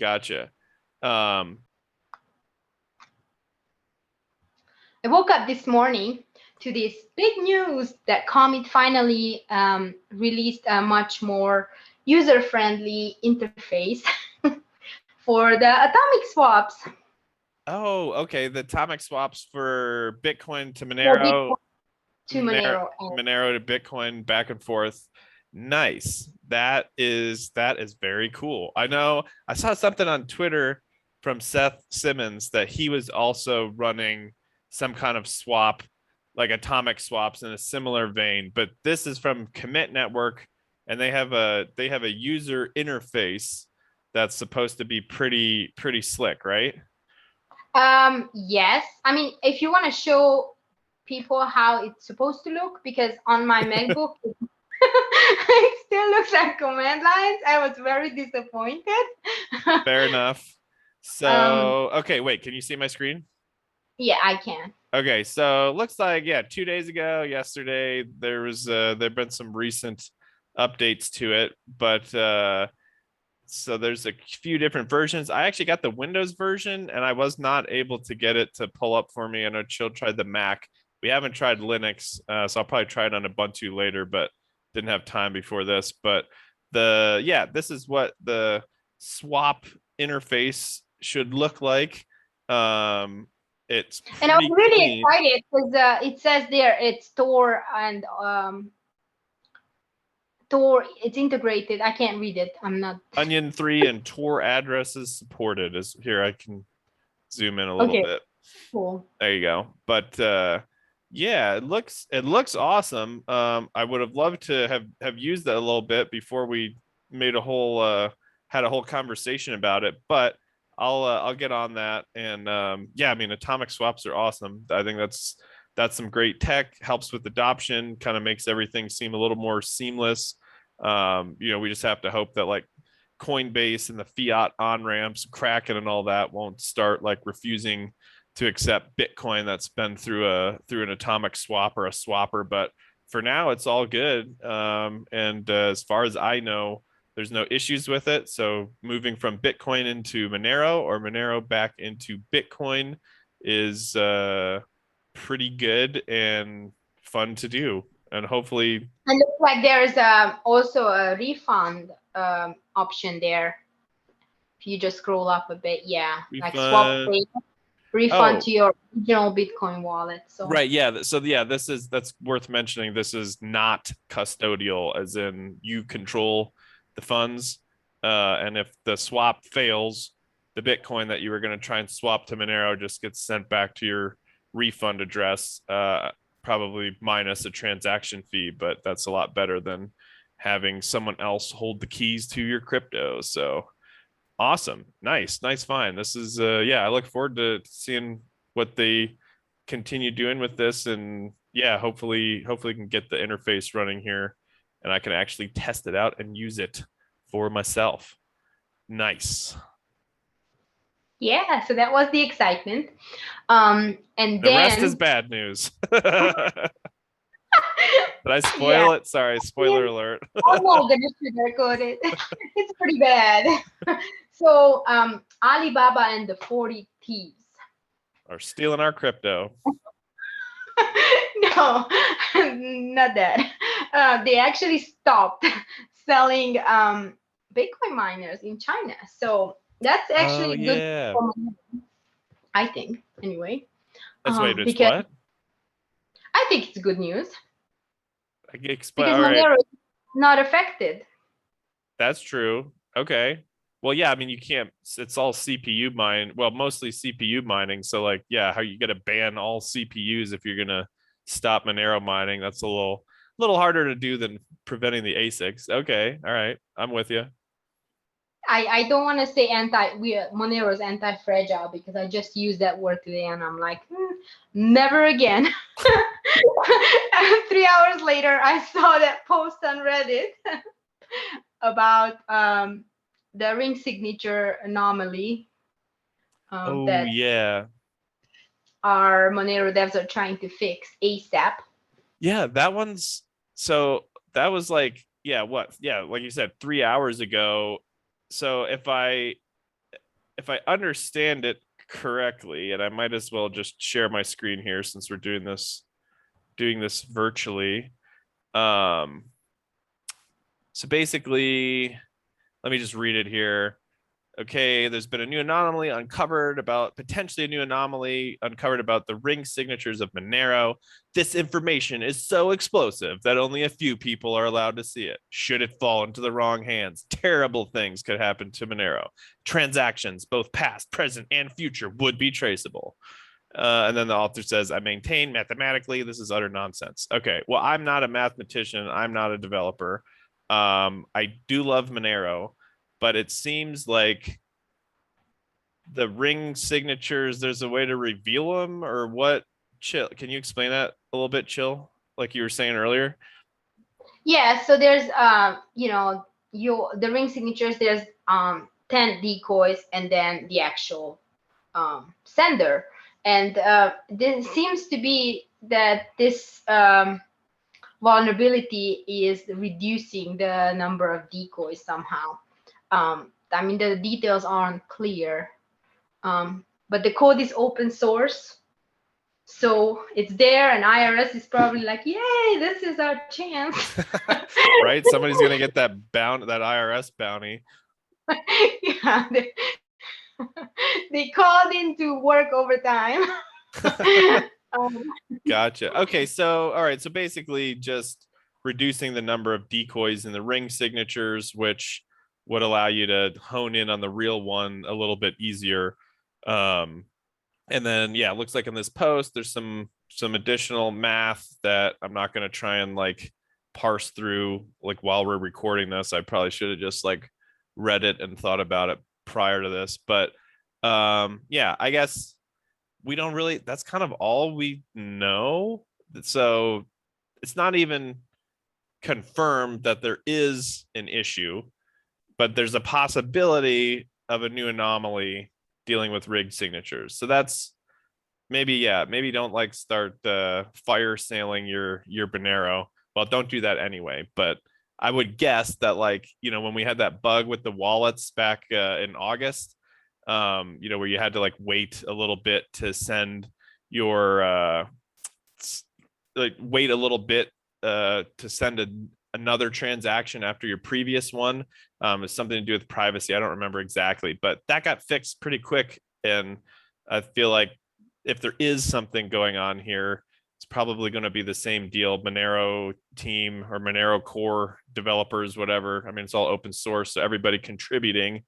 Gotcha. I woke up this morning to this big news that Comet finally released a much more user-friendly interface for the atomic swaps. Oh, okay. The atomic swaps for Bitcoin to For Monero, Bitcoin to Monero. And Monero to Bitcoin back and forth. Nice. That is very cool. I know I saw something on Twitter from Seth Simmons that he was also running some kind of swap, like atomic swaps in a similar vein, but this is from Commit Network and they have a user interface that's supposed to be pretty slick, right? yes, I mean, if you want to show people how it's supposed to look, because on my MacBook, it still looks like command lines. I was very disappointed. Fair enough. um, So, okay, wait, can you see my screen? yeah, I can. Okay, so looks like yeah, 2 days ago, yesterday, there've been some recent updates to it, but so there's a few different versions. I actually got the Windows version and I was not able to get it to pull up for me. I know Chill tried the Mac. We haven't tried Linux, so I'll probably try it on Ubuntu later, but didn't have time before this. But this is what the swap interface should look like. It's And I was pretty really clean. excited because it says there it's Tor and Tor. It's integrated. I can't read it. I'm not. Onion 3 and Tor addresses supported. Is here I can zoom in a little Okay, bit. cool. There you go. But yeah, it looks awesome. I would have loved to have used that a little bit before we made a whole had a whole conversation about it, but I'll get on that. And yeah, I mean atomic swaps are awesome. I think that's some great tech, helps with adoption, kind of makes everything seem a little more seamless. We just have to hope that like Coinbase and the fiat on ramps, Kraken and all that won't start like refusing to accept Bitcoin that's been through an atomic swap or a swapper. But for now, it's all good. And as far as I know, there's no issues with it. So moving from Bitcoin into Monero or Monero back into Bitcoin is pretty good and fun to do. And hopefully, And looks like there's also a refund option there. If you just scroll up a bit, yeah, like swap refund. rate, refund Oh, to your original Bitcoin wallet. So right, yeah. So yeah, that's worth mentioning. This is not custodial, as in you control the funds. And if the swap fails, the Bitcoin that you were going to try and swap to Monero just gets sent back to your refund address, probably minus a transaction fee. But that's a lot better than having someone else hold the keys to your crypto. So awesome, nice find. This is yeah. I look forward to seeing what they continue doing with this, and yeah, hopefully can get the interface running here and I can actually test it out and use it for myself. Nice. yeah, so that was the excitement. And The rest is then bad news. Did I yeah, spoil it? Sorry, spoiler alert. I'm not gonna sugarcoat it. It's pretty bad. So Alibaba and the 40 thieves. Are stealing our crypto. No, not that. They actually stopped selling Bitcoin miners in China. So that's Oh actually good yeah. for me, I think, anyway. That's wait, it's Because what? I think it's good news I can explain. because All right. Monero is not affected. That's true. Okay. Well, yeah, I mean, you can't, it's all CPU mine. Well, mostly CPU mining. So, like, yeah, how you got to ban all CPUs if you're going to stop Monero mining? That's a little harder to do than preventing the ASICs. Okay. All right. I'm with you. I don't want to say Monero is anti-fragile because I just used that word today and I'm like, never again. 3 hours later, I saw that post on Reddit about the ring signature anomaly Oh, that yeah. our Monero devs are trying to fix ASAP. Yeah. So that was like, yeah, what? Yeah. Like you said, 3 hours ago. So if I understand it correctly, and I might as well just share my screen here since we're doing this virtually. So basically, let me just read it here. Okay, there's been a new anomaly uncovered about potentially a new anomaly uncovered about the ring signatures of Monero. This information is so explosive that only a few people are allowed to see it. Should it fall into the wrong hands, terrible things could happen to Monero. Transactions, both past, present, and future, would be traceable. And then the author says, I maintain mathematically this is utter nonsense. Okay, well, I'm not a mathematician. I'm not a developer. I do love Monero, but it seems like the ring signatures, there's a way to reveal them or what? Chill, can you explain that a little bit, Chill, like you were saying earlier? Yeah, so there's the ring signatures, there's 10 decoys and then the actual sender. And this seems to be that this vulnerability is reducing the number of decoys somehow. I mean, the details aren't clear, but the code is open source. So it's there, and IRS is probably like, yay, this is our chance. Right? Somebody's going to get that IRS bounty. Yeah, they called in to work overtime. Gotcha. Okay, so all right, so basically just reducing the number of decoys in the ring signatures, which would allow you to hone in on the real one a little bit easier. And then yeah, it looks like in this post there's some additional math that I'm not going to try and like parse through like while we're recording this. I probably should have just like read it and thought about it prior to this, but yeah, I guess we don't really, that's kind of all we know. So it's not even confirmed that there is an issue, but there's a possibility of a new anomaly dealing with rigged signatures. So that's maybe, yeah, maybe don't like start fire sailing your Monero. Well, don't do that anyway, but I would guess that like, you know, when we had that bug with the wallets back in August, you know, where you had to like wait a little bit to send your like wait a little bit to send another transaction after your previous one. It's something to do with privacy. I don't remember exactly, but that got fixed pretty quick. And I feel like if there is something going on here, it's probably going to be the same deal. Monero team or Monero core developers, whatever. I mean, it's all open source, so everybody contributing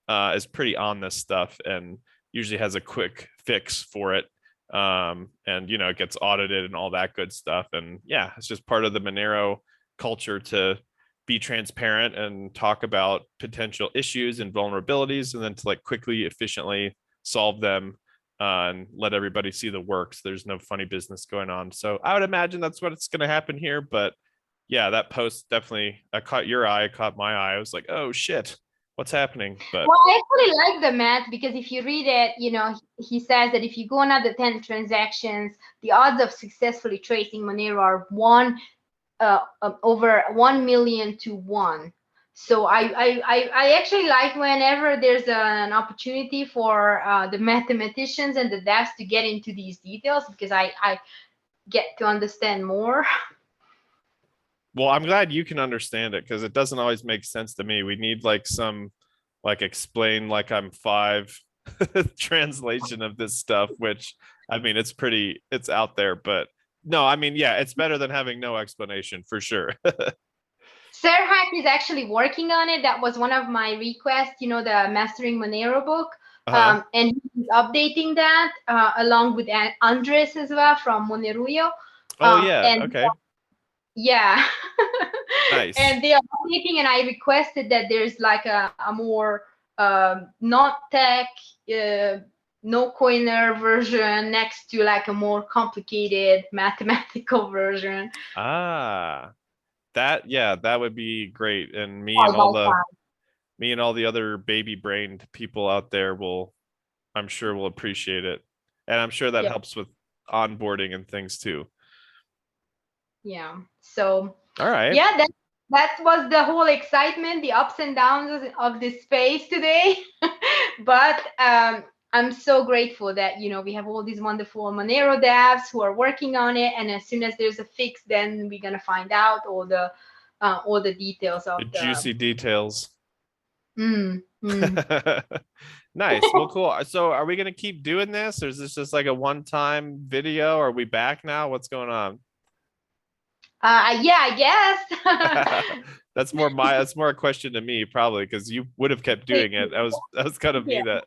is pretty on this stuff and usually has a quick fix for it. And you know, it gets audited and all that good stuff. And yeah, it's just part of the Monero culture to be transparent and talk about potential issues and vulnerabilities, and then to like quickly, efficiently solve them and let everybody see the works. There's no funny business going on. So I would imagine that's what's going to happen here. But yeah, that post definitely caught your eye, caught my eye. I was like, oh shit, what's happening? But well, I actually like the math because if you read it, you know, he says that if you go another 10 transactions, the odds of successfully tracing Monero are over 1 million to 1. So I actually like whenever there's an opportunity for the mathematicians and the devs to get into these details, because I get to understand more. well, I'm glad you can understand it because it doesn't always make sense to me. We need like some like explain like I'm five translation of this stuff, which I mean it's out there, but no, I mean, yeah, it's better than having no explanation for sure. Serhat is actually working on it. That was one of my requests, you know, the Mastering Monero book. Uh-huh. And he's updating that along with Andres as well from Moneruyo. Oh yeah, And okay. yeah. Nice. And they are updating, and I requested that there's like a more not tech, no coiner version next to like a more complicated mathematical version. Ah, that, yeah, that would be great. And Side by side. me and all the other baby brained people out there will, I'm sure will appreciate it. And I'm sure that Yeah. helps with onboarding and things too. Yeah. So All right. yeah, that was the whole excitement, the ups and downs of this space today. But I'm so grateful that we have all these wonderful Monero devs who are working on it, and as soon as there's a fix, then we're gonna find out all the details The of the. juicy details. Mm, mm. Nice. Well, cool. So are we gonna keep doing this, or is this just like a one-time video? Are we back now? What's going on? Yeah, I guess. That's more a question to me, probably, because you would have kept Thank doing it. you. That was kind of me Yeah. that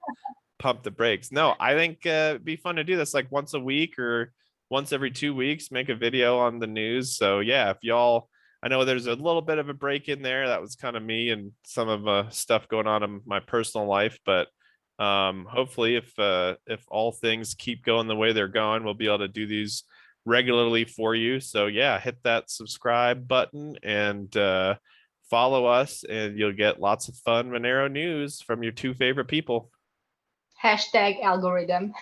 pumped the brakes. No, I think it'd be fun to do this like once a week or once every 2 weeks, make a video on the news. So yeah, if y'all, I know there's a little bit of a break in there. That was kind of me and some of stuff going on in my personal life, but hopefully if all things keep going the way they're going, we'll be able to do these regularly for you. So yeah, hit that subscribe button and follow us, and you'll get lots of fun Monero news from your two favorite people. Hashtag algorithm.